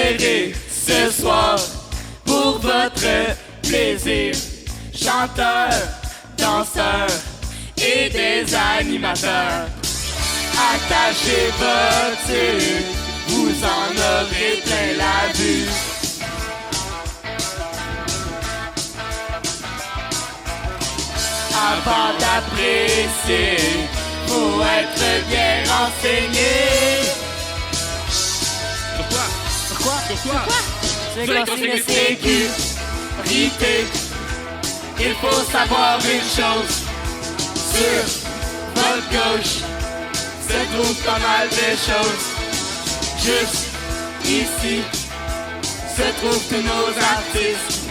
préférés ce soir pour votre plaisir. Chanteurs, danseurs et des animateurs. Attachez votre tuque, vous en aurez plein la vue. Avant d'apprécier, faut être bien renseigné. Sur quoi? Sur les consignes sécurité, il faut savoir une chose. Sur votre gauche se trouve pas mal de choses. Juste ici se trouvent tous nos artistes.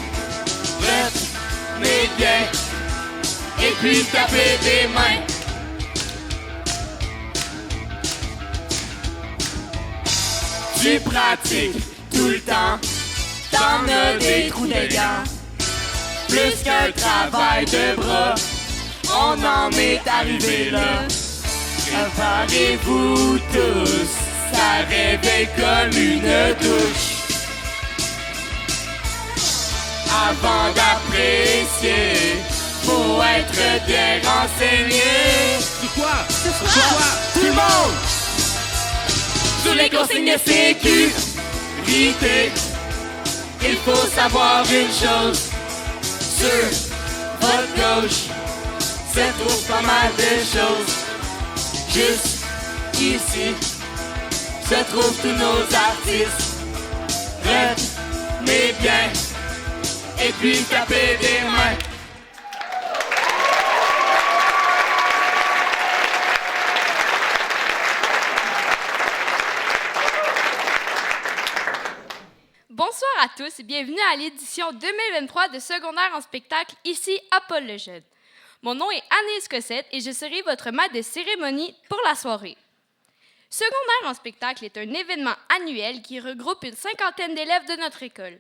Retenez bien et puis tapez des mains. Tu pratiques tout le temps, t'en as des trous de gants. Plus qu'un travail de bras, on en est arrivé là. Préparez-vous tous, ça réveille comme une douche. Avant d'apprécier, faut être bien renseigné. Sur quoi? Tout le monde! Sur les consignes de sécurité, il faut savoir une chose. Sur votre gauche se trouve pas mal de choses. Juste ici se trouvent tous nos artistes. Retenez bien et puis tapez des mains. Bonsoir à tous et bienvenue à l'édition 2023 de Secondaire en spectacle, ici à Paul-le-Jeune. Mon nom est Anaïs Cossette et je serai votre maître de cérémonie pour la soirée. Secondaire en spectacle est un événement annuel qui regroupe une cinquantaine d'élèves de notre école.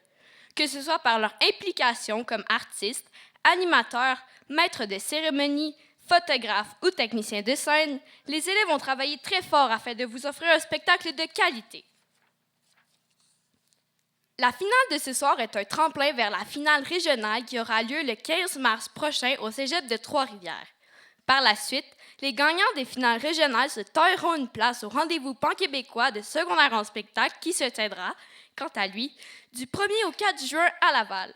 Que ce soit par leur implication comme artistes, animateurs, maîtres de cérémonie, photographes ou techniciens de scène, les élèves ont travaillé très fort afin de vous offrir un spectacle de qualité. La finale de ce soir est un tremplin vers la finale régionale qui aura lieu le 15 mars prochain au cégep de Trois-Rivières. Par la suite, les gagnants des finales régionales se tailleront une place au rendez-vous pan-québécois de secondaire en spectacle qui se tiendra, quant à lui, du 1er au 4 juin à Laval.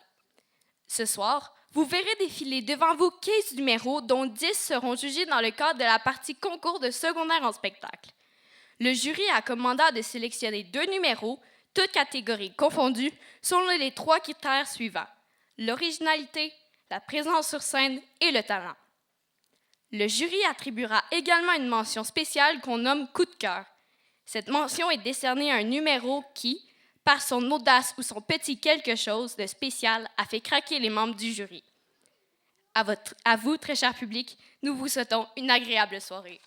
Ce soir, vous verrez défiler devant vous 15 numéros, dont 10 seront jugés dans le cadre de la partie concours de secondaire en spectacle. Le jury a comme mandat de sélectionner 2 numéros, toutes catégories confondues, selon les 3 critères suivants: l'originalité, la présence sur scène et le talent. Le jury attribuera également une mention spéciale qu'on nomme « coup de cœur ». Cette mention est décernée à un numéro qui, par son audace ou son petit quelque chose de spécial, a fait craquer les membres du jury. À vous, très cher public, nous vous souhaitons une agréable soirée.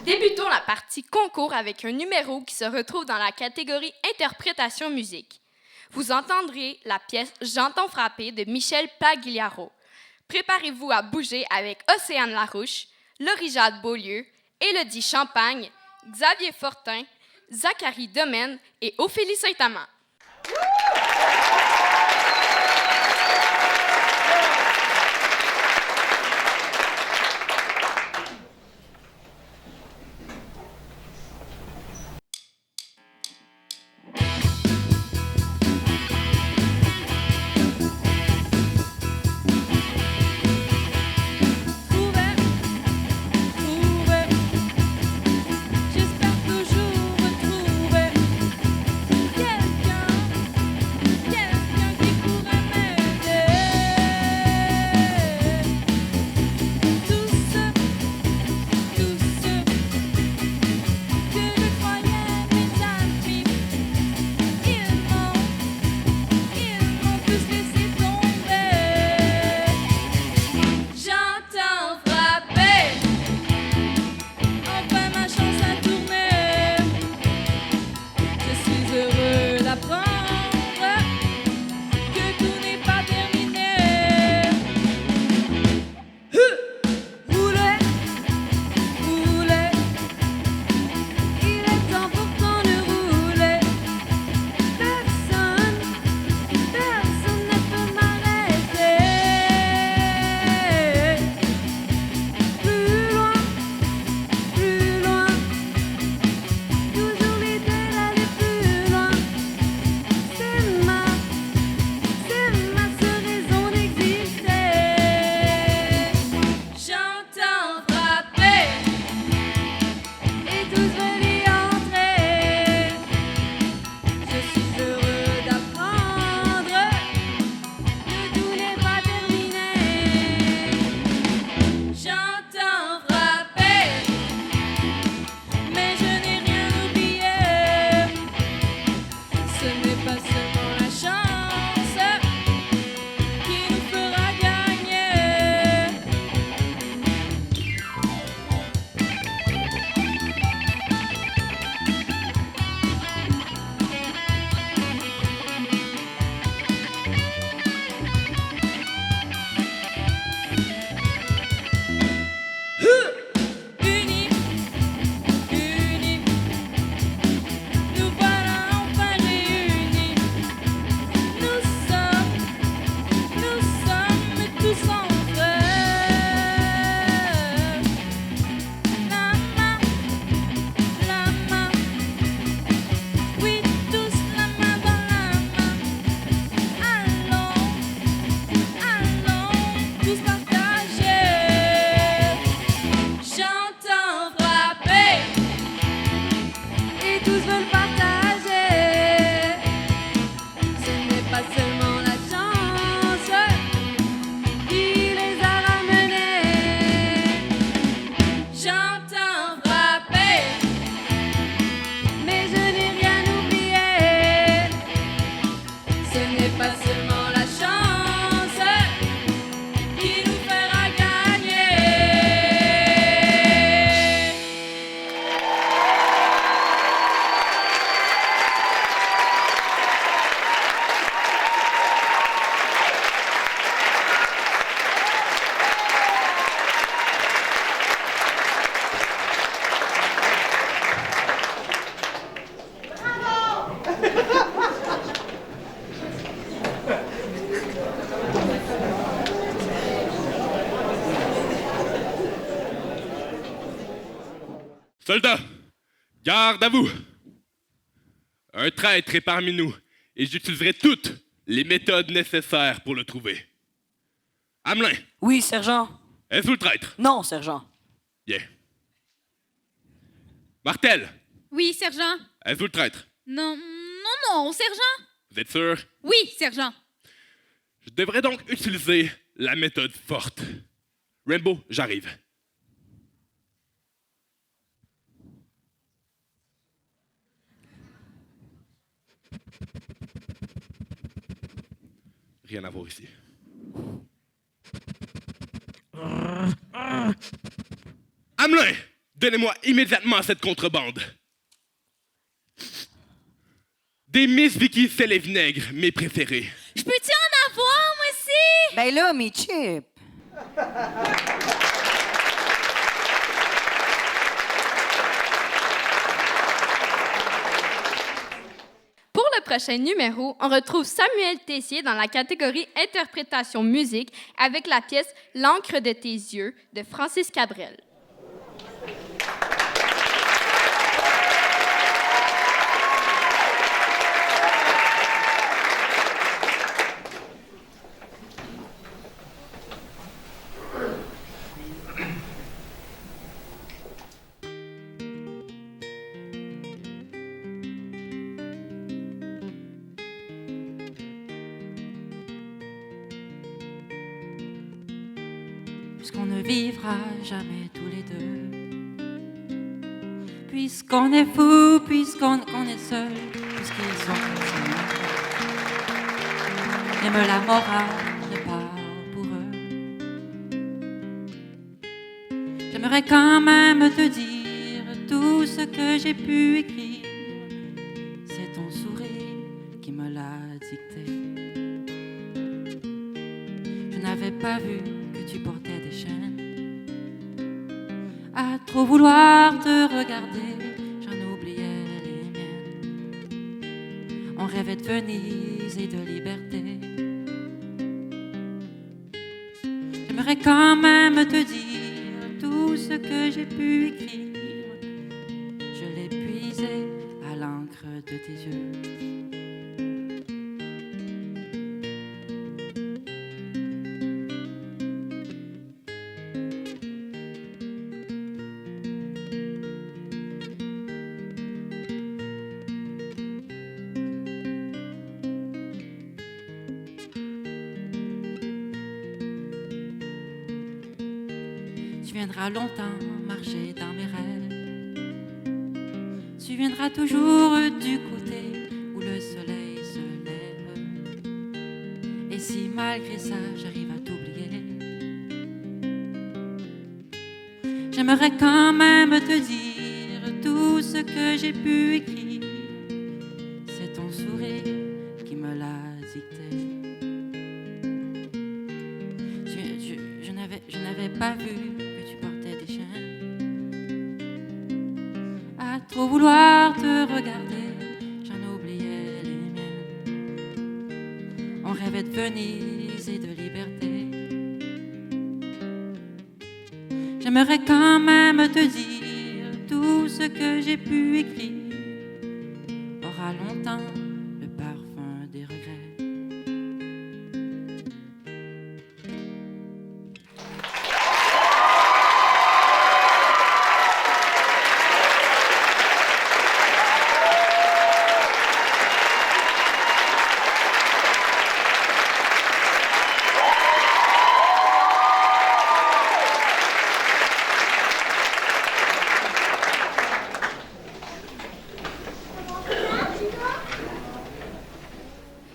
Débutons la partie concours avec un numéro qui se retrouve dans la catégorie Interprétation musique. Vous entendrez la pièce J'entends frapper de Michel Pagliaro. Préparez-vous à bouger avec Océane Larouche, Laurie-Jade Beaulieu, Élodie Champagne, Xavier Fortin, Zachary Domaine et Ophélie Saint-Amand. Soldats, garde à vous. Un traître est parmi nous et j'utiliserai toutes les méthodes nécessaires pour le trouver. Hamelin, Oui, sergent. êtes-vous le traître? Non, sergent. Bien. Martel, Oui, sergent. êtes-vous le traître? Non, non, non, sergent. Vous êtes sûr? Oui, sergent. Je devrais donc utiliser la méthode forte. Rainbow, j'arrive. Rien à voir ici. Hamelin, donnez-moi immédiatement cette contrebande. Des Miss Vicky sel et vinaigre, mes préférés. Je peux-tu en avoir, moi aussi? Ben là, mes chips. Pour le prochain numéro, on retrouve Samuel Tessier dans la catégorie Interprétation musique avec la pièce L'encre de tes yeux de Francis Cabrel. Puisqu'on ne vivra jamais tous les deux, puisqu'on est fou, puisqu'on est seul, puisqu'ils sont seuls, même la morale ne parle pour eux. J'aimerais quand même te dire tout ce que j'ai pu écrire, c'est ton sourire qui me l'a dicté. Je n'avais pas vu que tu portais des chaînes. À trop vouloir te regarder, j'en oubliais les miennes. On rêvait de Venise et de liberté. J'aimerais quand même te dire tout ce que j'ai pu écrire. Je l'ai puisé à l'encre de tes yeux. Tu viendras longtemps marcher dans mes rêves. Tu viendras toujours du côté où le soleil se lève. Et si malgré ça j'arrive à t'oublier, j'aimerais quand même te dire tout ce que j'ai pu écrire. C'est ton sourire qui me l'a dicté. Je n'avais pas vu que tu portais des chaînes. À trop vouloir te regarder, j'en oubliais les miennes. On rêvait de Venise et de liberté. J'aimerais quand même te dire tout ce que j'ai pu écrire aura longtemps le parfum des regrets.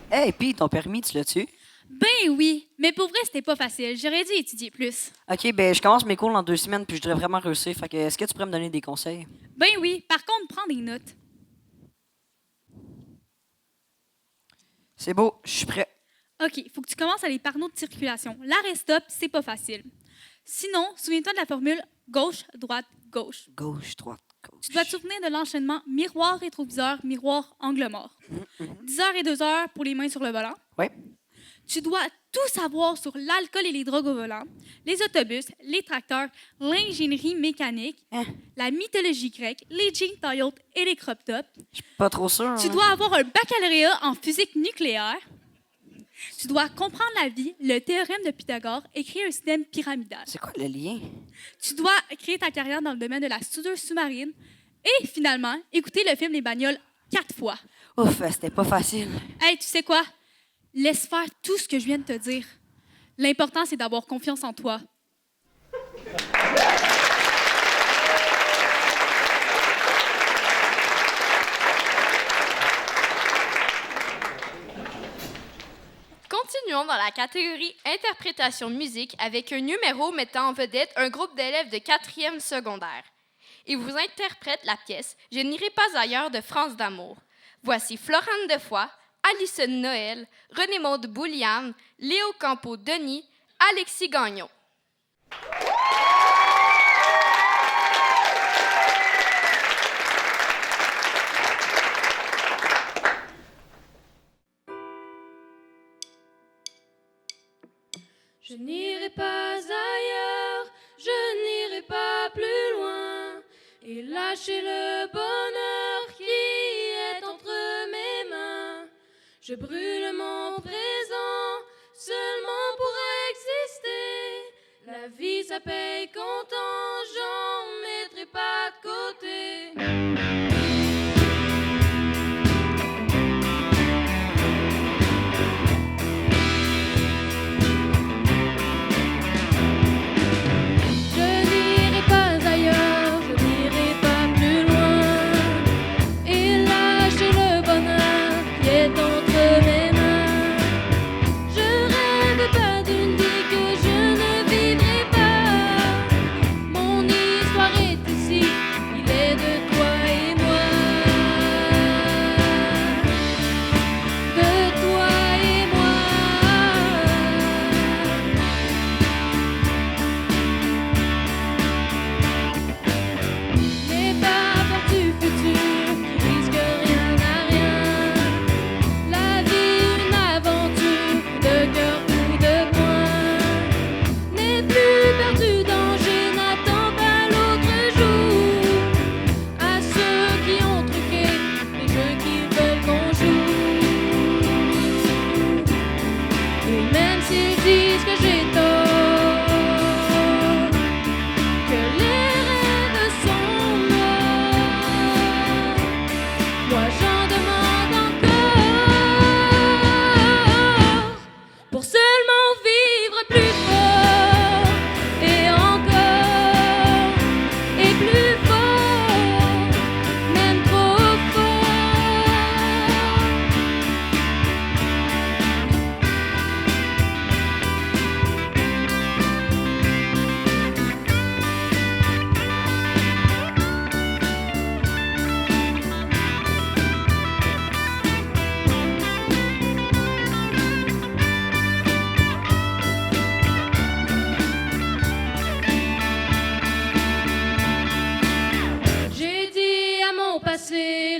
Hey, pis ton permis, tu l'as-tu? Ben oui, mais pour vrai, c'était pas facile. J'aurais dû étudier plus. OK, ben je commence mes cours dans 2 semaines, puis je devrais vraiment réussir. Fait que, est-ce que tu pourrais me donner des conseils? Ben oui, par contre, prends des notes. C'est beau, je suis prêt. OK, faut que tu commences à les panneaux de circulation. L'arrêt-stop, c'est pas facile. Sinon, souviens-toi de la formule gauche, droite, gauche. Gauche, droite, gauche. Tu dois te souvenir de l'enchaînement miroir, rétroviseur, miroir, angle mort. 10 heures et 2 heures pour les mains sur le volant. Ouais. Tu dois tout savoir sur l'alcool et les drogues au volant, les autobus, les tracteurs, l'ingénierie mécanique, la mythologie grecque, les jeans taille-haute et les crop tops. Je suis pas trop sûre. Tu dois avoir un baccalauréat en physique nucléaire. Tu dois comprendre la vie, le théorème de Pythagore et créer un système pyramidal. C'est quoi le lien? Tu dois créer ta carrière dans le domaine de la soudure sous-marine et finalement écouter le film Les Bagnoles 4 fois. Ouf, c'était pas facile. Hey, tu sais quoi? Laisse faire tout ce que je viens de te dire. L'important, c'est d'avoir confiance en toi. Continuons dans la catégorie interprétation musique avec un numéro mettant en vedette un groupe d'élèves de 4e secondaire. Ils vous interprètent la pièce « Je n'irai pas ailleurs » de France d'Amour. Voici Florence Defoy, Alison Noël, René-Maude Bouliane, Léo Campo-Denis, Alexis Gagnon. Je n'irai pas ailleurs, je n'irai pas plus loin, et lâcher le bonheur qui est entre mes mains. Je brûle mon présent seulement pour exister. La vie ça paye comptant, j'en mettrai pas de côté.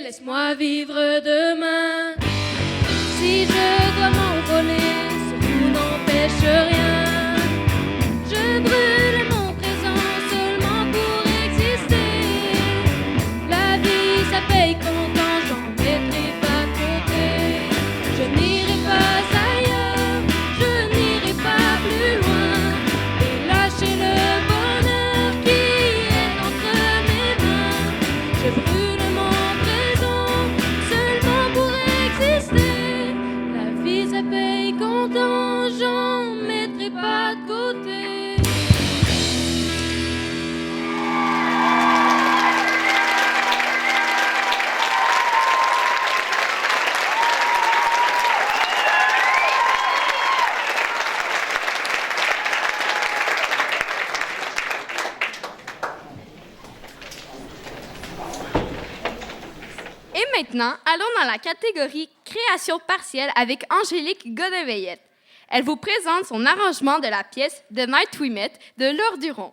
Laisse-moi vivre demain. Si je dois m'envoler, ce vous n'empêche rien. Je brûle mon présent seulement pour exister. La vie, ça paye comptant, j'en mettrai pas de côté. Je n'irai pas ailleurs, je n'irai pas plus loin. Et lâcher le bonheur qui est entre mes mains. Je brûle paye comptant, j'en mettrai pas de côté. Et maintenant, allons dans la catégorie création partielle avec Angélique Godin-Veillette. Elle vous présente son arrangement de la pièce The Night We Met de Laure Duron.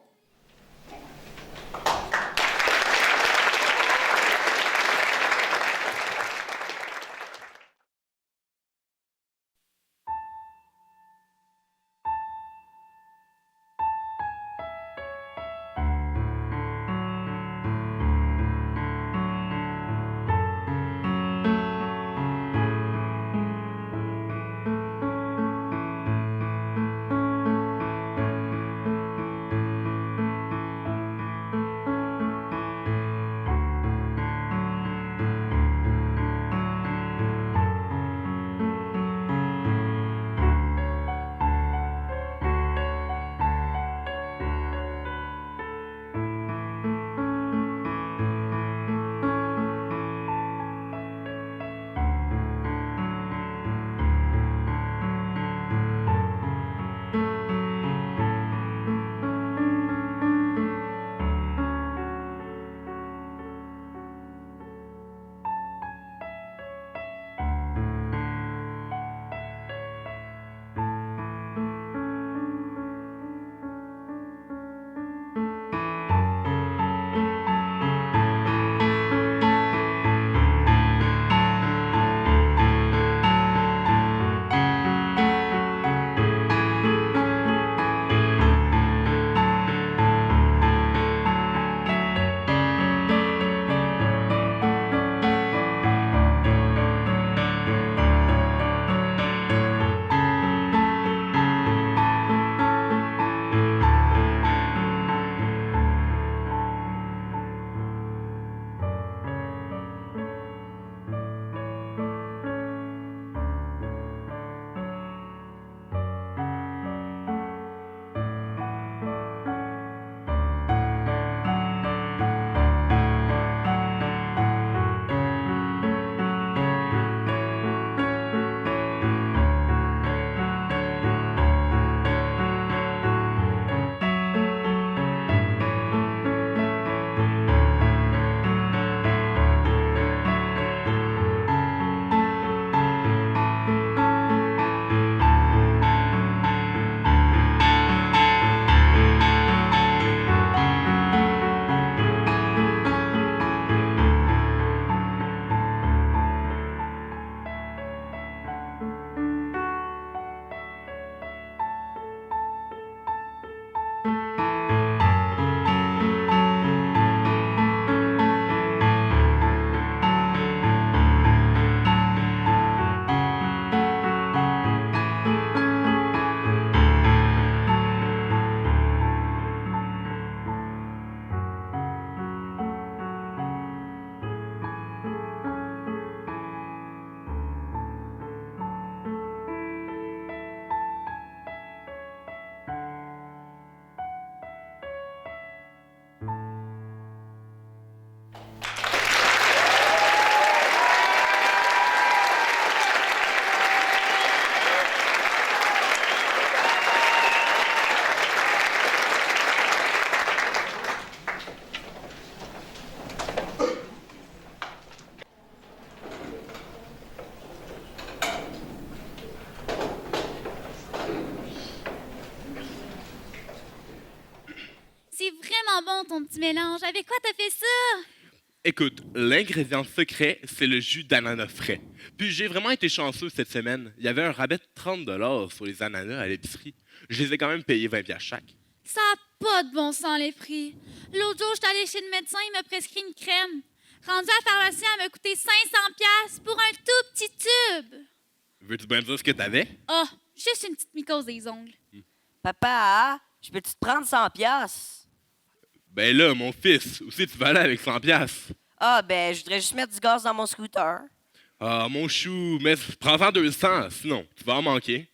donc ton petit mélange. Avec quoi t'as fait ça? Écoute, l'ingrédient secret, c'est le jus d'ananas frais. Puis j'ai vraiment été chanceux cette semaine. Il y avait un rabais de 30 $ sur les ananas à l'épicerie. Je les ai quand même payés 20$ chaque. Ça n'a pas de bon sens, les prix. L'autre jour, j'étais allée chez le médecin, il m'a prescrit une crème. Rendue à la pharmacie, elle m'a coûté 500$ pour un tout petit tube. Veux-tu bien me dire ce que t'avais? Ah, juste une petite mycose des ongles. Papa, je peux-tu te prendre 100$? Ben là, mon fils, aussi tu vas aller avec 100$. Ah, ben, je voudrais juste mettre du gaz dans mon scooter. Ah, mon chou, mais prends-en 200, sinon tu vas en manquer.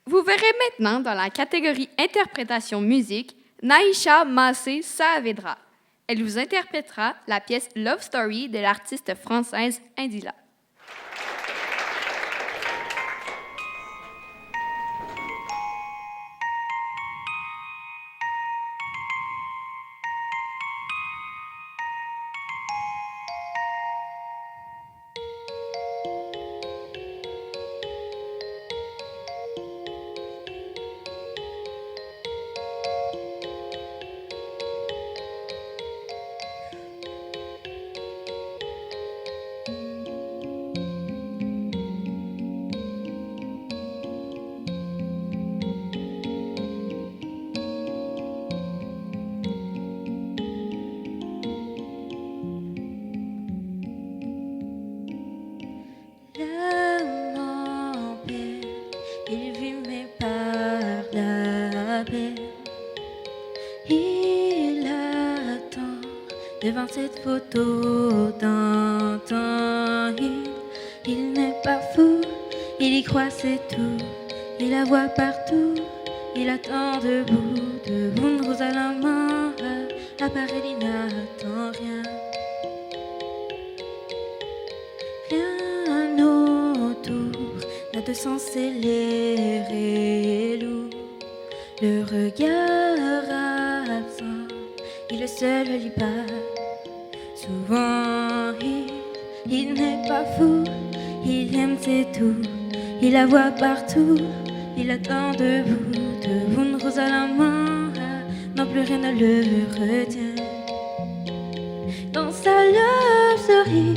Vous verrez maintenant dans la catégorie interprétation musique Naïcha Massé Saavedra. Elle vous interprétera la pièce Love Story de l'artiste française Indila. Devant cette photo d'antan, il n'est pas fou, il y croit c'est tout, il la voit partout, il attend debout, une rose à la main, à part elle il n'attend rien. Rien autour n'a de sens, c'est l'air est lourd, le regard absent, il le seul lit pas. Souvent, il n'est pas fou, il aime c'est tout, il la voit partout, il attend debout, une rose à la main, non plus rien ne le retient. Dans sa love story,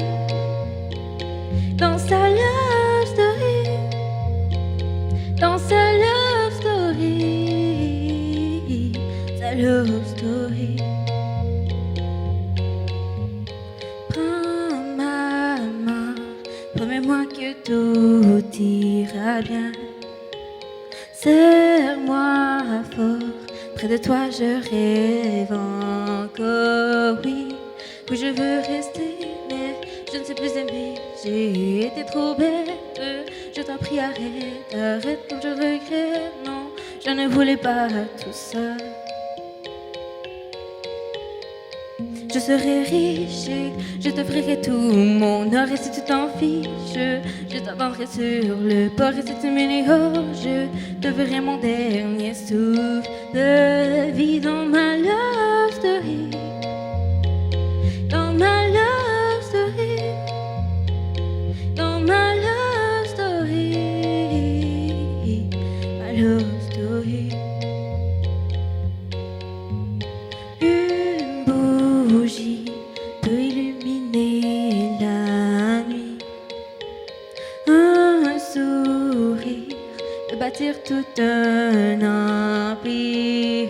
dans sa love story, dans sa love story, sa love story. Promets-moi que tout ira bien. Serre-moi fort, près de toi je rêve encore. Oui, oui je veux rester, mais je ne sais plus aimer. J'ai été trop bête, je t'en prie arrête, arrête comme je regrette. Non, je ne voulais pas tout ça. Je serai riche, je t'offrirai tout mon or et si tu t'en fiches, je t'attendrai sur le port et si tu m'énerves, je te ferai mon dernier souffle de vie dans ma love story, dans ma love story, dans ma love story, ma love story. Peut illuminer la nuit, un sourire peut bâtir tout un empire.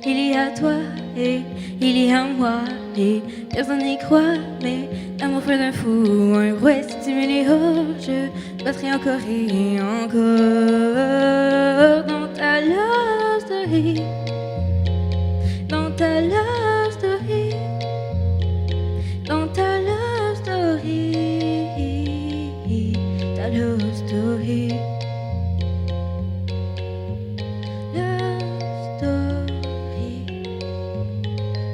Il y a toi et il y a moi et personne n'y croit, mais l'amour fait d'un fou un rouet. Si tu me l'éhores, je battrai encore et encore dans ta love story, dans ta love story, dans ta love story, ta love story, love story,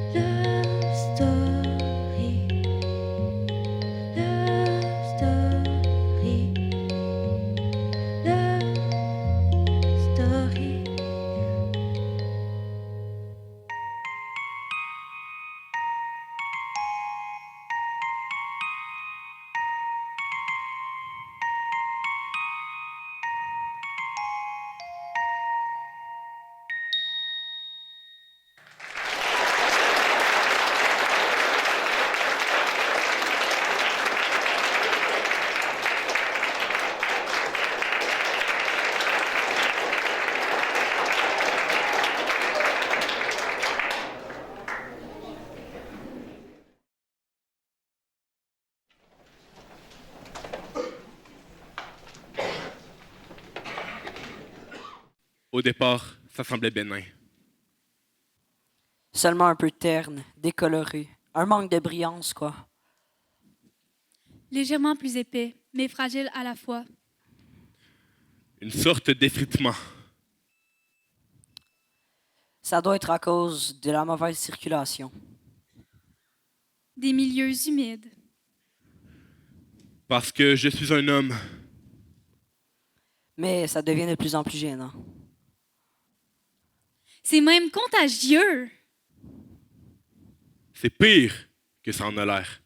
love story, love story, love Au départ, ça semblait bénin. Seulement un peu terne, décoloré. Un manque de brillance, quoi. Légèrement plus épais, mais fragile à la fois. Une sorte d'effritement. Ça doit être à cause de la mauvaise circulation. Des milieux humides. Parce que je suis un homme. Mais ça devient de plus en plus gênant. C'est même contagieux. C'est pire que ça en a l'air.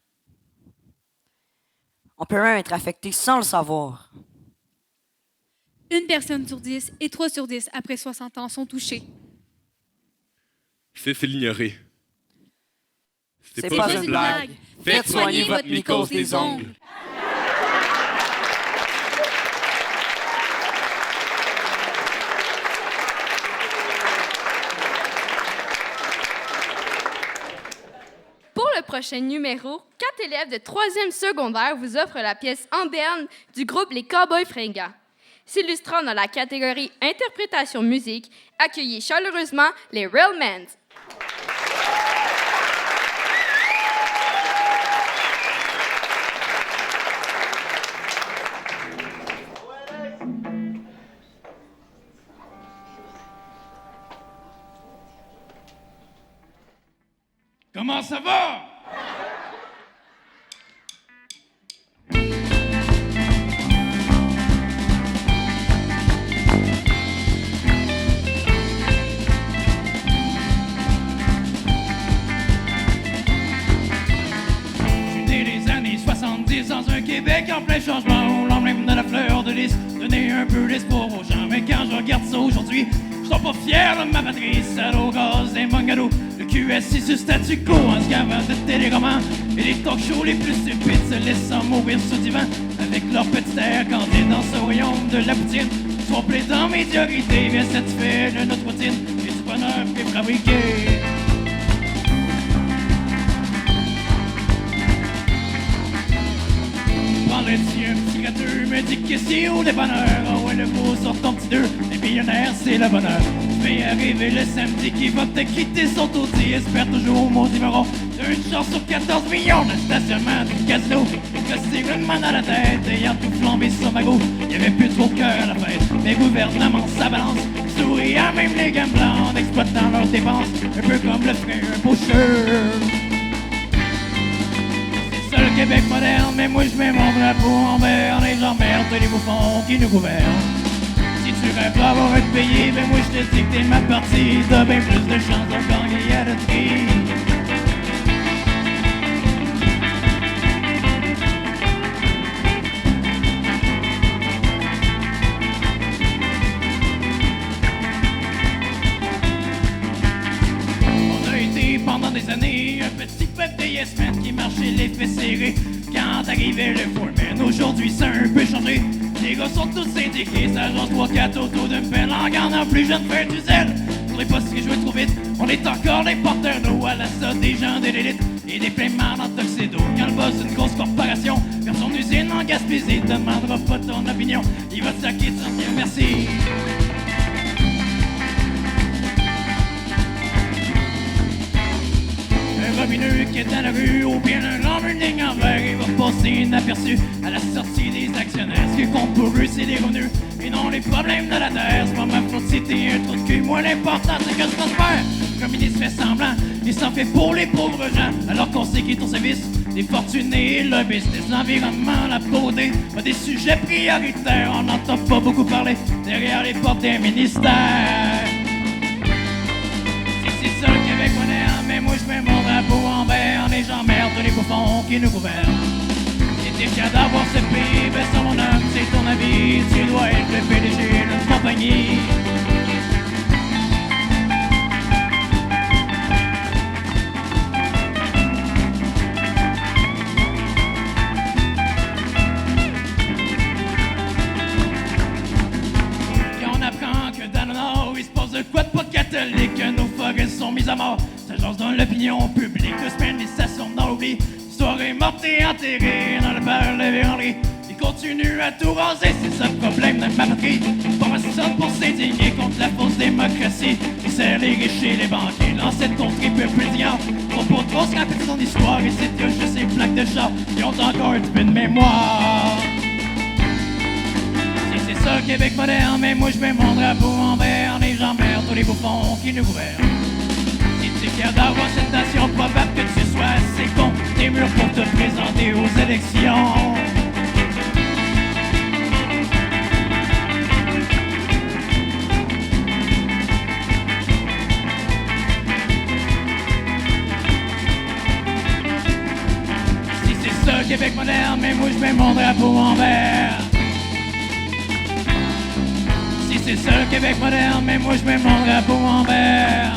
On peut même être affecté sans le savoir. 1 personne sur 10 et 3 sur 10 après 60 ans sont touchés. C'est l'ignorer. C'est pas une blague. Faites soigner votre mycose des ongles. Pour le prochain numéro, 4 élèves de 3e secondaire vous offrent la pièce Anderne du groupe Les Cowboys Fringants. S'illustrant dans la catégorie Interprétation musique, accueillez chaleureusement les Real Men. Comment ça va? Dans un Québec en plein changement, au lendemain de la fleur de lys, donner un peu d'espoir aux gens. Mais quand je regarde ça aujourd'hui, je suis pas fier de ma patrie. Salaud, gaz, des mangados, le QSI sur statu quo, en se gavant de téléromans. Et les talk shows les plus stupides se laissant mourir sous divan, avec leur petit air quand t'es dans ce royaume de la poutine. Sois plaidant médiocrité, bien satisfait de notre routine, et du bonheur préfabriqué. Prendrais-tu un petit gâteau, me dis que c'est au dépanneur. Ah ouais, le beau sort ton petit deux, les millionnaires, c'est le bonheur. Tu vais arriver le samedi qui va te quitter son taudis. Espère toujours mon numéro d'une chance sur 14 millions de stationnement du casino. Et que c'est une main à la tête, ayant tout flambé sur ma go. Y'avait plus trop cœur à la fête, les gouvernements ça balance. Souris à même les gamblants en exploitant leurs dépenses. Un peu comme le ferait un boucheur. C'est le Québec moderne, mais moi je mets mon drapeau en berne et j'emmerde les bouffons qui nous gouvernent. Si tu rêves d'avoir un pays, ben moi je te dis que t'es ma partie. T'as bien plus de chance de gagner à la tri. On a été pendant des années un petit peuple de yes men qui marchait les fesses serrées quand arrivait le foreman. Aujourd'hui ça a un peu changé. Les gars sont tous syndiqués, ça genre 3-4 autos d'une pelle en gardant plus jeune faire du zèle. Faudrait pas se réjouir trop vite, on est encore des porteurs d'eau à la sorte des gens de l'élite et des paiements en toxédo. Quand le boss d'une grosse corporation vers son usine en Gaspésie te demandera pas ton opinion, il va te saquer de dire merci. Un robineux qui est dans la rue ou bien un homme une ligne en vert, il va passer inaperçu à la sortie des actionnaires. Ce qui compte pour eux c'est les revenus et non les problèmes de la terre. C'est pas ma faute si t'es un trou de cul, moi l'important c'est que je prospère. Le ministre fait semblant, il s'en fait pour les pauvres gens, alors qu'on sait qu'il est au service des fortunés, le business, l'environnement, la beauté, pas des sujets prioritaires. On n'entend pas beaucoup parler derrière les portes des ministères. C'est ça le Québec moderne, mais moi je mets mon drapeau en berne et j'emmerde les bouffons qui nous gouvernent. Si t'es fier d'avoir ce pays, ben ça mon homme, c'est ton avis, tu dois être le PDG d'une compagnie. Quand on apprend que dans le Nord, il se passe de quoi de pas catholique, nos forêts sont mises à mort, ça jase dans l'opinion publique, 2 semaines et ça sombre dans l'oubli. L'histoire est morte et enterrée dans le beurre, le véranderie. Il continue à tout raser, c'est ça le problème de ma patrie. Pas personne pour s'indigner contre la fausse démocratie qui sert les riches et les banquiers. L'ancienne contrée peuple d'hier, trop pour trop se rappeler son histoire. Et c'est que juste ces plaques de char qui ont encore un petit peu de mémoire. Si c'est ça Québec moderne, mais moi je mets mon drapeau en vert. Les j'emmerde tous les bouffons qui nous gouvernent. Si t'es fier d'avoir cette nation, probable que tu sois assez con. T'es mûr pour te présenter aux élections. Québec moderne, mais moi je mets mon drapeau en vert. Si c'est ça le Québec moderne, mais moi je mets mon drapeau en vert.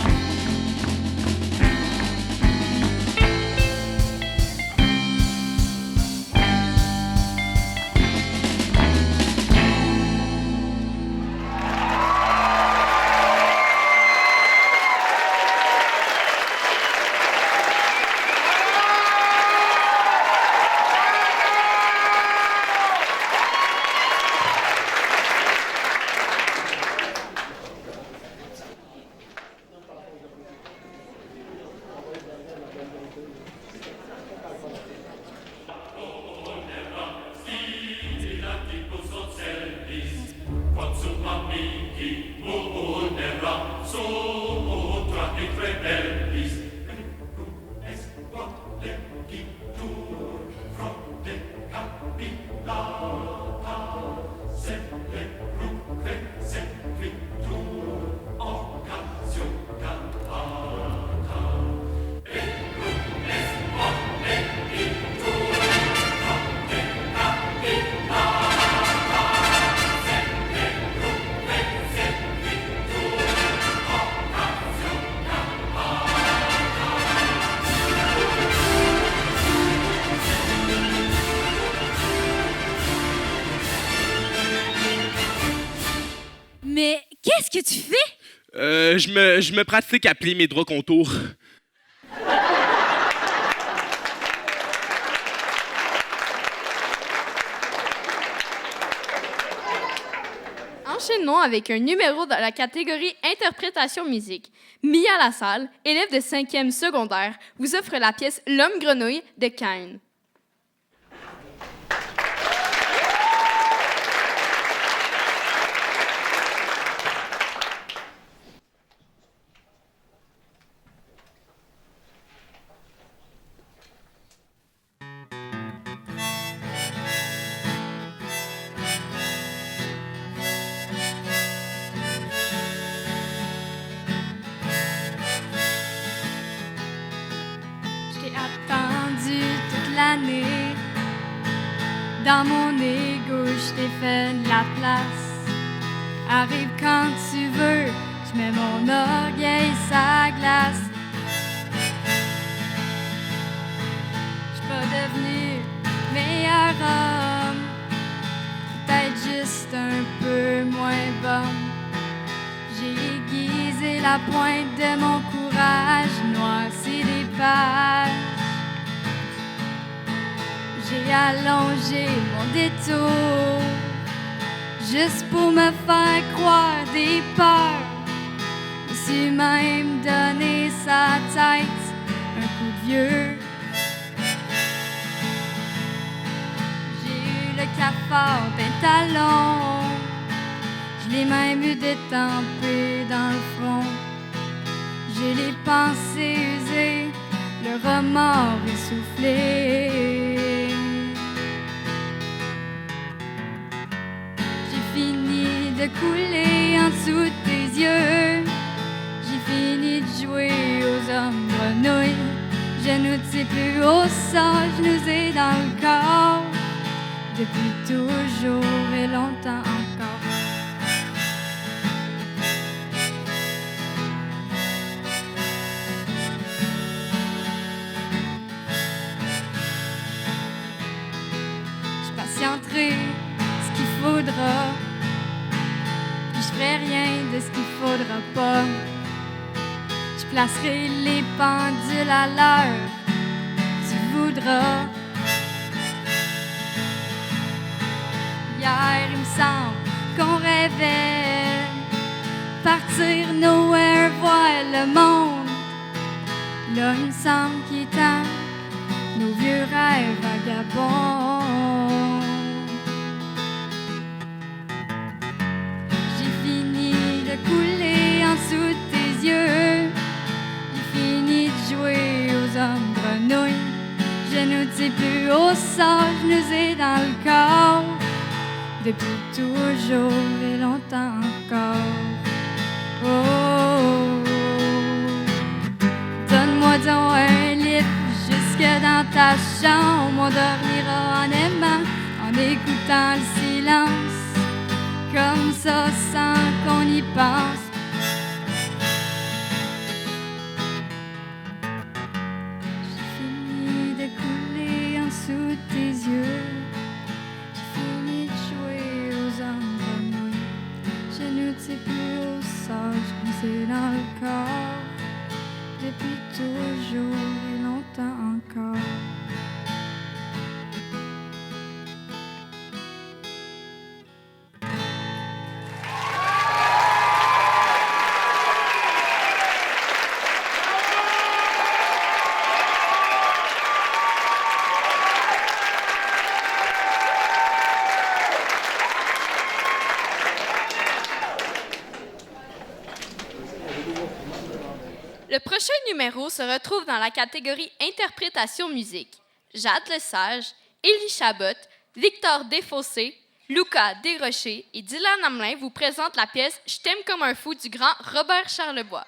Mais qu'est-ce que tu fais? Je me pratique à plier mes draps contours. Enchaînons avec un numéro dans la catégorie Interprétation musique. Mia Lassalle, élève de 5e secondaire, vous offre la pièce L'homme grenouille de Cain. Attendu toute l'année. Dans mon égo, je t'ai fait de la place. Arrive quand tu veux, je mets mon orgueil sa glace. Je suis pas devenu meilleur homme, peut-être juste un peu moins bon. J'ai aiguisé la pointe de mon courage, noirci des pages. J'ai allongé mon détour juste pour me faire croire des peurs. Je me suis même donné sa tête un coup de vieux. J'ai eu le cafard pantalon, je l'ai même eu détempé dans le front. J'ai les pensées usées, le remords essoufflé. Fini de couler en dessous de tes yeux. J'ai fini de jouer aux hommes grenouilles. Je ne sais plus au sang, je nous ai dans le corps. Depuis toujours et longtemps encore. Je patienterai ce qu'il faudra. Je ferai rien de ce qu'il faudra pas. Je placerai les pendules à l'heure tu voudras. Hier, il me semble qu'on rêvait partir nos là, il me semble qu'il est temps, nos vieux rêves vagabonds. J'ai fini de couler en dessous de tes yeux, j'ai fini de jouer aux hommes grenouilles. Je ne sais plus au sort, je nous ai dans le corps, depuis toujours et longtemps encore. Oh, donne-moi donc un lit jusque dans ta chambre, on dormira en aimant, en écoutant le silence, comme ça sans qu'on y pense. Sous tes yeux, j'ai fini de jouer aux hommes grenouilles. Je ne sais plus au sage, c'est dans le corps, depuis toujours et longtemps encore. Le prochain numéro se retrouve dans la catégorie Interprétation musique. Jade Lesage, Élie Chabot, Victor Desfossés, Lucas Desrochers et Dylan Hamelin vous présentent la pièce « Je t'aime comme un fou » du grand Robert Charlebois.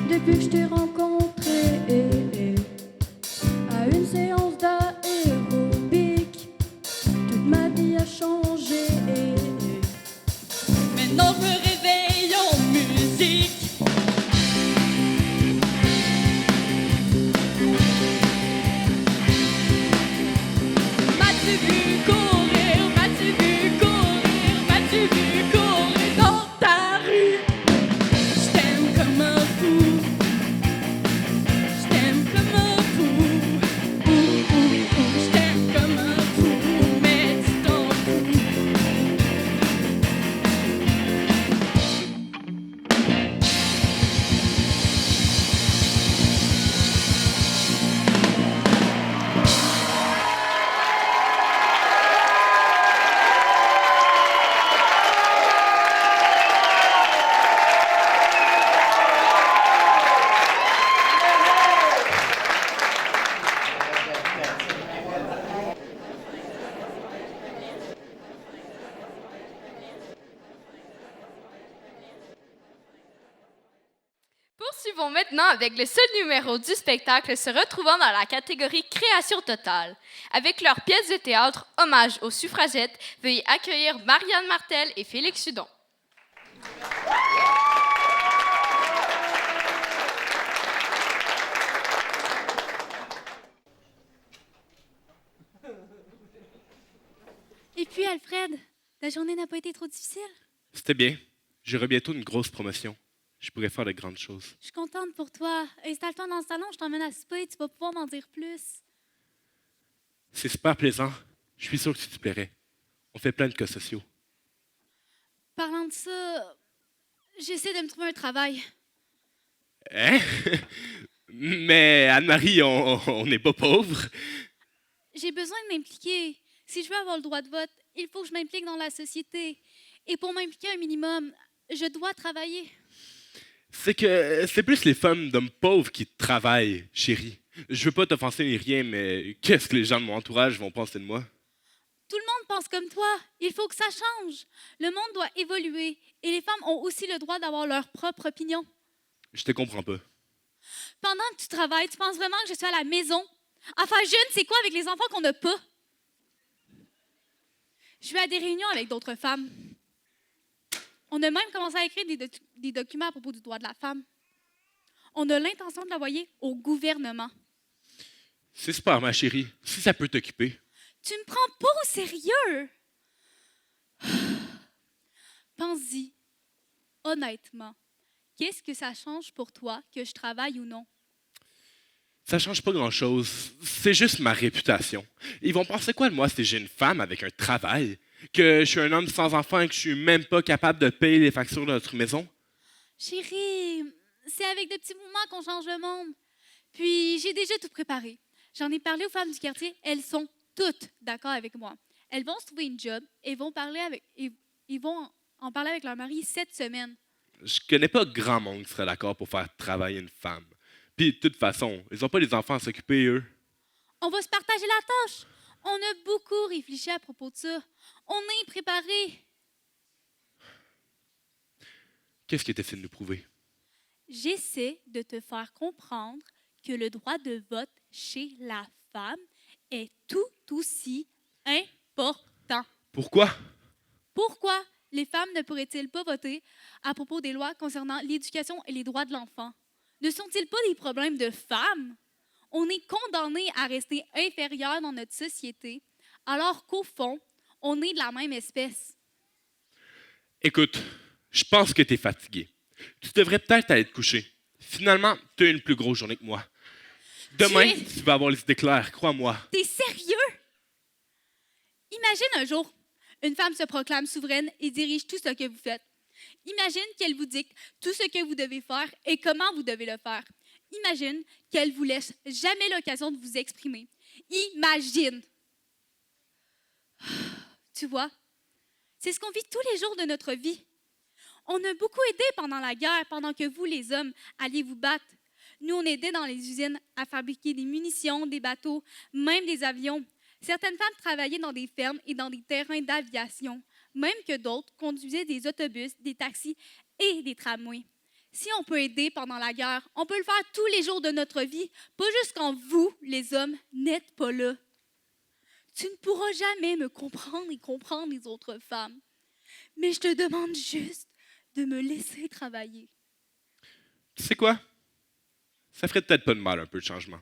Depuis que je t'ai rencontré à une séance d'aérobic, toute ma vie a changé. Maintenant je me réveille en musique. M'as-tu vu courir, m'as-tu vu courir, m'as-tu vu courir dans ta rue? Je t'aime comme un fou. Poursuivons maintenant avec le seul numéro du spectacle se retrouvant dans la catégorie Création totale. Avec leur pièce de théâtre Hommage aux suffragettes, veuillez accueillir Marianne Martel et Félix Sudon. Et puis, Alfred, ta journée n'a pas été trop difficile? C'était bien. J'aurai bientôt une grosse promotion. Je pourrais faire de grandes choses. Je suis contente pour toi. Installe-toi dans le salon, je t'emmène à souper, tu vas pouvoir m'en dire plus. C'est super plaisant. Je suis sûr que tu te plairais. On fait plein de cas sociaux. Parlant de ça, j'essaie de me trouver un travail. Hein? Mais Anne-Marie, on n'est pas pauvres. J'ai besoin de m'impliquer. Si je veux avoir le droit de vote, il faut que je m'implique dans la société. Et pour m'impliquer un minimum, je dois travailler. C'est que c'est plus les femmes d'hommes pauvres qui travaillent, chérie. Je veux pas t'offenser ni rien, mais qu'est-ce que les gens de mon entourage vont penser de moi? Tout le monde pense comme toi. Il faut que ça change. Le monde doit évoluer. Et les femmes ont aussi le droit d'avoir leur propre opinion. Je te comprends pas. Pendant que tu travailles, tu penses vraiment que je suis à la maison? À faire jeune, c'est quoi avec les enfants qu'on n'a pas? Je vais à des réunions avec d'autres femmes. On a même commencé à écrire des documents à propos du droit de la femme. On a l'intention de l'envoyer au gouvernement. C'est super, ma chérie. Si ça peut t'occuper. Tu me prends pas au sérieux? Pense-y. Honnêtement, qu'est-ce que ça change pour toi que je travaille ou non? Ça change pas grand-chose. C'est juste ma réputation. Ils vont penser quoi de moi si j'ai une femme avec un travail? Que je suis un homme sans enfant et que je suis même pas capable de payer les factures de notre maison? Chérie, c'est avec de petits mouvements qu'on change le monde. Puis, j'ai déjà tout préparé. J'en ai parlé aux femmes du quartier. Elles sont toutes d'accord avec moi. Elles vont se trouver une job et vont en parler avec leur mari cette semaine. Je connais pas grand monde qui serait d'accord pour faire travailler une femme. Puis, de toute façon, ils ont pas les enfants à s'occuper, eux. On va se partager la tâche. On a beaucoup réfléchi à propos de ça. On est préparé. Qu'est-ce que tu essaies de nous prouver? J'essaie de te faire comprendre que le droit de vote chez la femme est tout aussi important. Pourquoi? Pourquoi les femmes ne pourraient-ils pas voter à propos des lois concernant l'éducation et les droits de l'enfant? Ne sont-ils pas des problèmes de femmes? On est condamnés à rester inférieurs dans notre société, alors qu'au fond, on est de la même espèce. Écoute, je pense que tu es fatigué. Tu devrais peut-être aller te coucher. Finalement, tu as une plus grosse journée que moi. Demain, tu vas avoir les idées claires, crois-moi. T'es sérieux? Imagine un jour, une femme se proclame souveraine et dirige tout ce que vous faites. Imagine qu'elle vous dicte tout ce que vous devez faire et comment vous devez le faire. Imagine qu'elle vous laisse jamais l'occasion de vous exprimer. Imagine! Tu vois, c'est ce qu'on vit tous les jours de notre vie. On a beaucoup aidé pendant la guerre, pendant que vous, les hommes, alliez vous battre. Nous, on aidait dans les usines à fabriquer des munitions, des bateaux, même des avions. Certaines femmes travaillaient dans des fermes et dans des terrains d'aviation, même que d'autres conduisaient des autobus, des taxis et des tramways. Si on peut aider pendant la guerre, on peut le faire tous les jours de notre vie, pas juste quand vous, les hommes, n'êtes pas là. Tu ne pourras jamais me comprendre et comprendre les autres femmes, mais je te demande juste de me laisser travailler. Tu sais quoi? Ça ferait peut-être pas de mal un peu de changement.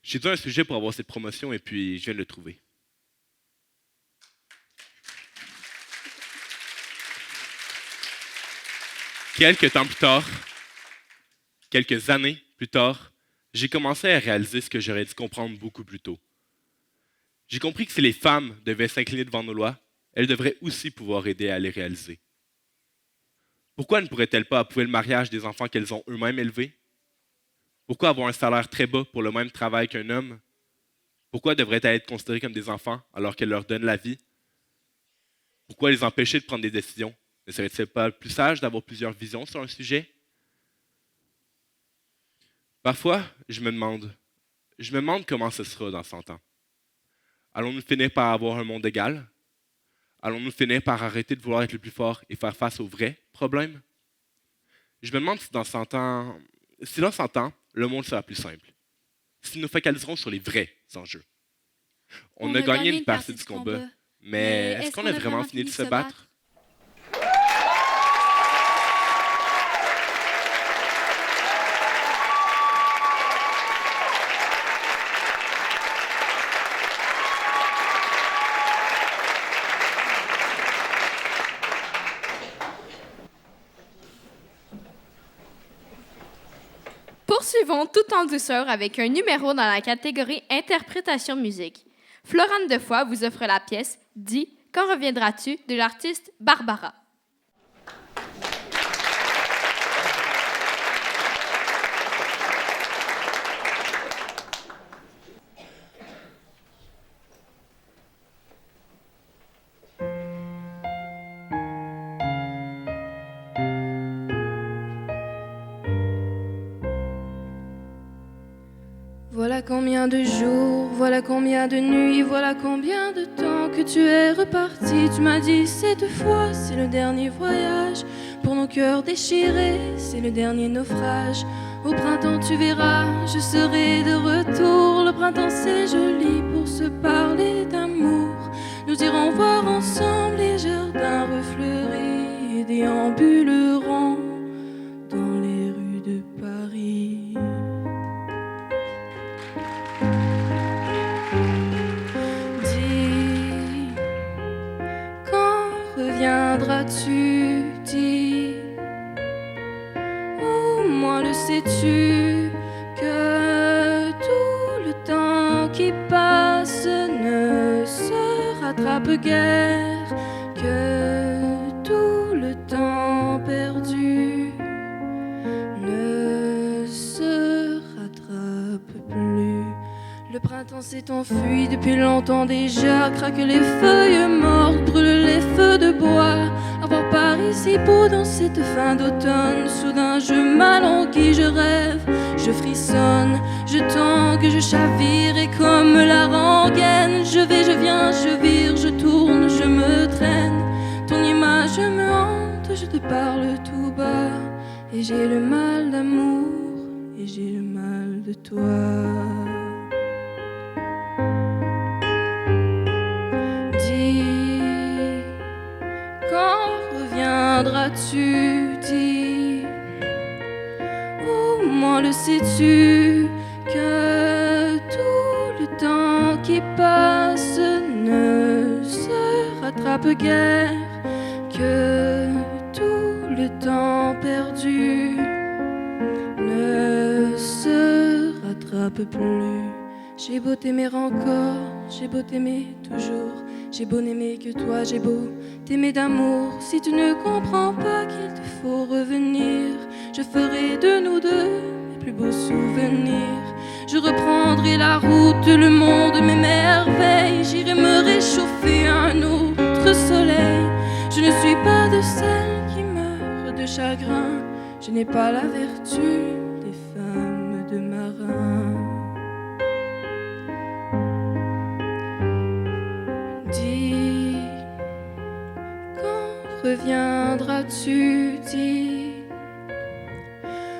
J'ai dit un sujet pour avoir cette promotion et puis je viens de le trouver. Quelques temps plus tard, quelques années plus tard, j'ai commencé à réaliser ce que j'aurais dû comprendre beaucoup plus tôt. J'ai compris que si les femmes devaient s'incliner devant nos lois, elles devraient aussi pouvoir aider à les réaliser. Pourquoi ne pourraient-elles pas approuver le mariage des enfants qu'elles ont eux-mêmes élevés? Pourquoi avoir un salaire très bas pour le même travail qu'un homme? Pourquoi devraient-elles être considérées comme des enfants alors qu'elles leur donnent la vie? Pourquoi les empêcher de prendre des décisions? Ne serait-il pas plus sage d'avoir plusieurs visions sur un sujet? Parfois, je me demande comment ce sera dans 100 ans. Allons-nous finir par avoir un monde égal? Allons-nous finir par arrêter de vouloir être le plus fort et faire face aux vrais problèmes? Je me demande si dans 100 ans, le monde sera plus simple. Si nous focaliserons sur les vrais enjeux. On a gagné une partie du combat, mais est-ce qu'on a vraiment fini de se battre? Poursuivons tout en douceur avec un numéro dans la catégorie Interprétation musique. Florane Defoy vous offre la pièce « Dis, quand reviendras-tu » de l'artiste Barbara. Voilà combien de jours, voilà combien de nuits, voilà combien de temps que tu es reparti. Tu m'as dit cette fois, c'est le dernier voyage. Pour nos cœurs déchirés, c'est le dernier naufrage. Au printemps tu verras, je serai de retour. Le printemps c'est joli pour se parler d'amour. Nous irons voir ensemble les jardins refleuris et déambulerons dans les rues de Paris. Reviendras-tu, dis, au moins le sais-tu, que tout le temps qui passe ne se rattrape guère, que tout le temps perdu ne se rattrape plus. Le printemps s'est enfui depuis longtemps déjà. Craquent les feuilles mortes, brûlent les feux de bois. Avoir Paris si beau dans cette fin d'automne. Soudain je m'alanguis, je rêve, je frissonne. Je tangue, je chavire et comme la rengaine. Je vais, je viens, je vire, je tourne, je me traîne. Ton image me hante, je te parle tout bas. Et j'ai le mal d'amour, et j'ai le mal de toi. Reviendras-tu, dis, au moins le sais-tu, que tout le temps qui passe ne se rattrape guère, que tout le temps perdu ne se rattrape plus. J'ai beau t'aimer encore, j'ai beau t'aimer toujours. J'ai beau n'aimer que toi, j'ai beau t'aimer d'amour. Si tu ne comprends pas qu'il te faut revenir, je ferai de nous deux mes plus beaux souvenirs. Je reprendrai la route, le monde m'émerveille. J'irai me réchauffer à un autre soleil. Je ne suis pas de celles qui meurent de chagrin. Je n'ai pas la vertu des femmes de marins. Dis, quand reviendras-tu, dis,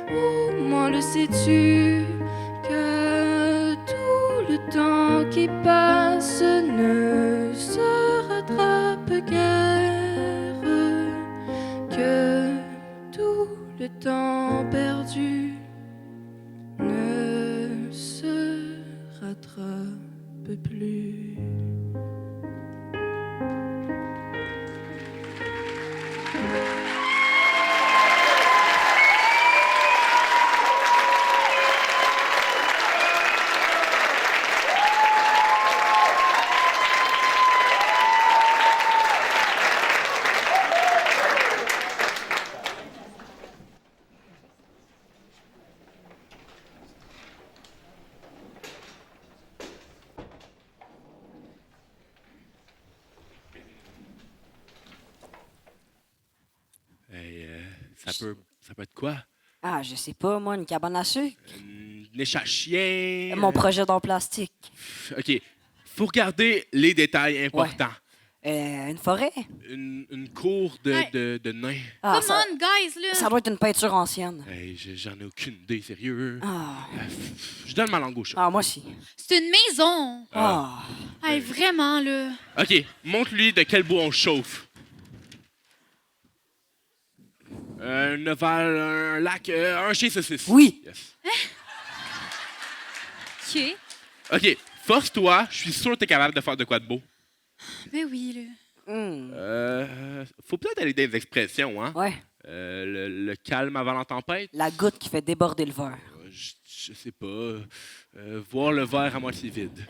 au moins le sais-tu, que tout le temps qui passe ne se rattrape guère, que tout le temps perdu ne se rattrape plus. Ça peut être quoi? Ah, je sais pas, moi, une cabane à sucre. Une éche à chien. Mon projet en plastique. OK. Faut regarder les détails importants. Une forêt? Une cour de nains. Ah, Come ça, on, guys, là. ça doit être une peinture ancienne. Hey, j'en ai aucune idée, sérieux. Ah, Je donne ma langue au chat. ah moi aussi. C'est une maison. Ah. Hey, vraiment, là. OK, montre-lui de quel bois on chauffe. Un ovale, un lac, un chien saucisse. Oui. Yes. OK. OK, force-toi, je suis sûr que t'es capable de faire de quoi de beau. Ben oui, là. Faut peut-être aller dans les expressions, hein? Ouais. Le calme avant la tempête. La goutte qui fait déborder le verre. Je sais pas. Voir le verre à moitié vide.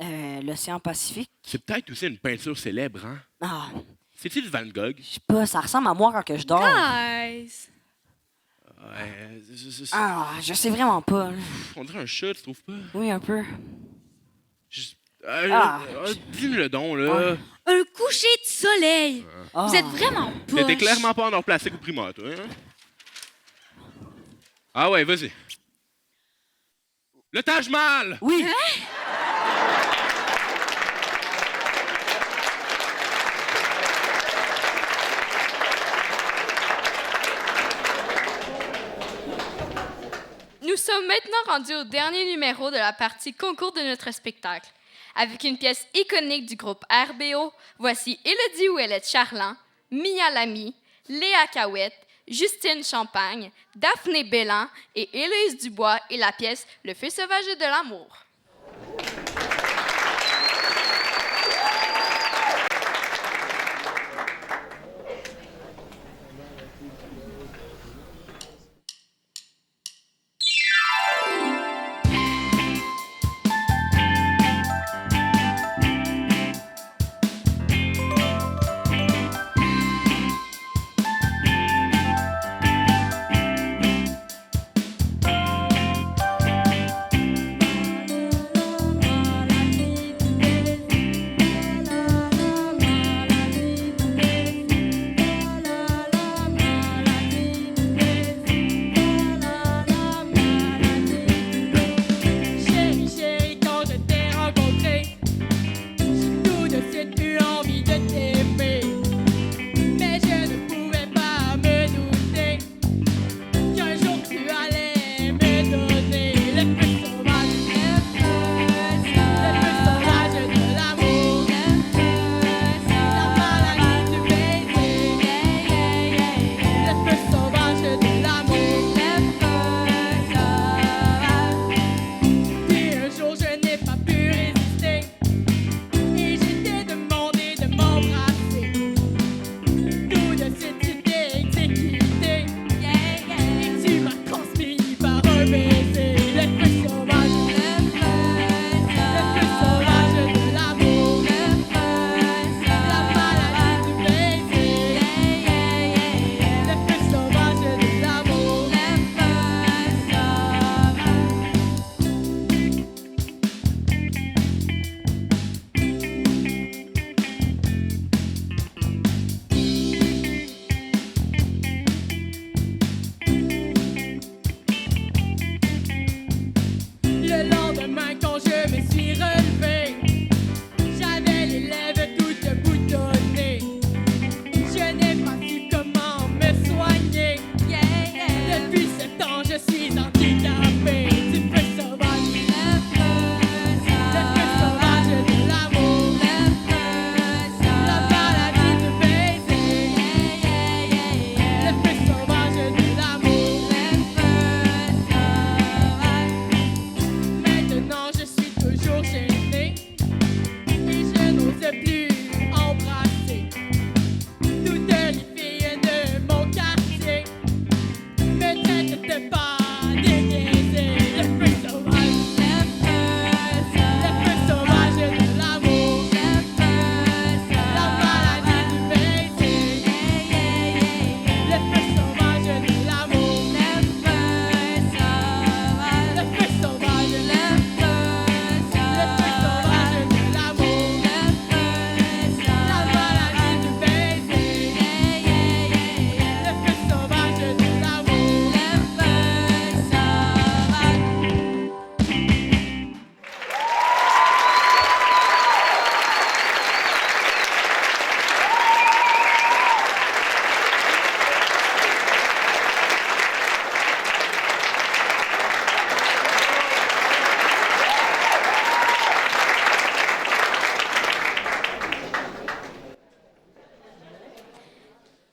L'océan Pacifique. C'est peut-être aussi une peinture célèbre, hein? Ah, C'est-tu du Van Gogh? je sais pas, ça ressemble à moi quand que je dors. Guys. Ouais, Ah, je sais vraiment pas. là. on dirait un chat, tu trouves pas? Oui, un peu. Dis-le le don, là. Ouais. Un coucher de soleil. Ah. Vous êtes vraiment poche. T'étais clairement pas en or plastique ou primaire, toi, hein? Ah ouais, vas-y. Le Taj Mahal! Oui. Nous sommes maintenant rendus au dernier numéro de la partie concours de notre spectacle. Avec une pièce iconique du groupe RBO, voici Élodie Ouellette Charland, Mia Lamy, Léa Cahouette, Justine Champagne, Daphné Bellan et Élise Dubois et la pièce Le feu sauvage de l'amour.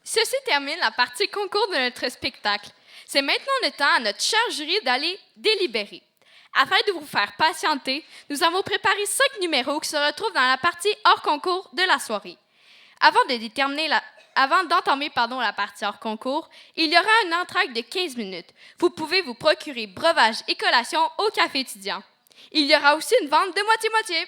Ceci termine la partie concours de notre spectacle. C'est maintenant le temps à notre cher jury d'aller délibérer. Afin de vous faire patienter, nous avons préparé 5 numéros qui se retrouvent dans la partie hors concours de la soirée. Avant d'entamer la partie hors concours, il y aura un entracte de 15 minutes. Vous pouvez vous procurer breuvage et collation au café étudiant. Il y aura aussi une vente de moitié-moitié.